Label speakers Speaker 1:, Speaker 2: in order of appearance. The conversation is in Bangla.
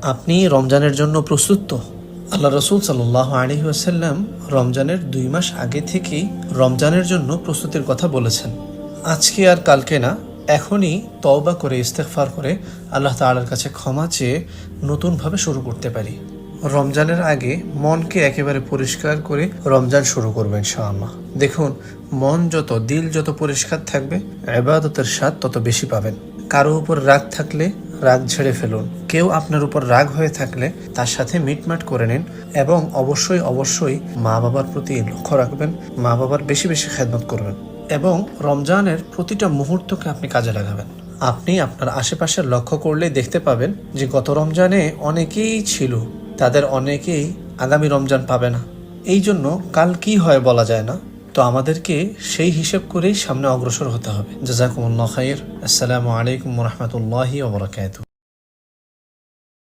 Speaker 1: আপনি রমজানের জন্য প্রস্তুত তো? আল্লাহ রসুল সাল্লাল্লাহু আলাইহি ওয়াসাল্লাম রমজানের 2 মাস আগে থেকেই রমজানের জন্য প্রস্তুতির কথা বলেছেন। আজকে আর কালকে না, এখনই তওবা করে ইস্তেগফার করে আল্লাহ তাআলার কাছে ক্ষমা চেয়ে নতুনভাবে শুরু করতে পারি। রমজানের আগে মনকে একেবারে পরিষ্কার করে রমজান শুরু করবেন ইনশাআল্লাহ। দেখুন, মন যত, দিল যত পরিষ্কার থাকবে, ইবাদতের স্বাদ তত বেশি পাবেন। কারো উপর রাগ থাকলে রাগ ঝেড়ে ফেলুন। কেউ আপনার উপর রাগ হয়ে থাকলে তার সাথে মিটমাট করে নিন এবং অবশ্যই মা বাবার প্রতি লক্ষ্য রাখবেন। মা বাবার বেশি বেশি খেদমত করবেন এবং রমজানের প্রতিটা মুহূর্তকে আপনি কাজে লাগাবেন। আপনি আপনার আশেপাশে লক্ষ্য করলেই দেখতে পাবেন যে গত রমজানে অনেকেই ছিল, তাদের অনেকেই আগামী রমজান পাবে না। এই জন্য কাল কি হয় বলা যায় না, তো আমাদেরকে সেই হিসেব করেই সামনে অগ্রসর হতে হবে। জাযাকুমুল্লাহ খাইর। আসসালামু আলাইকুম ওয়া রাহমাতুল্লাহি ওয়া বারাকাতুহু।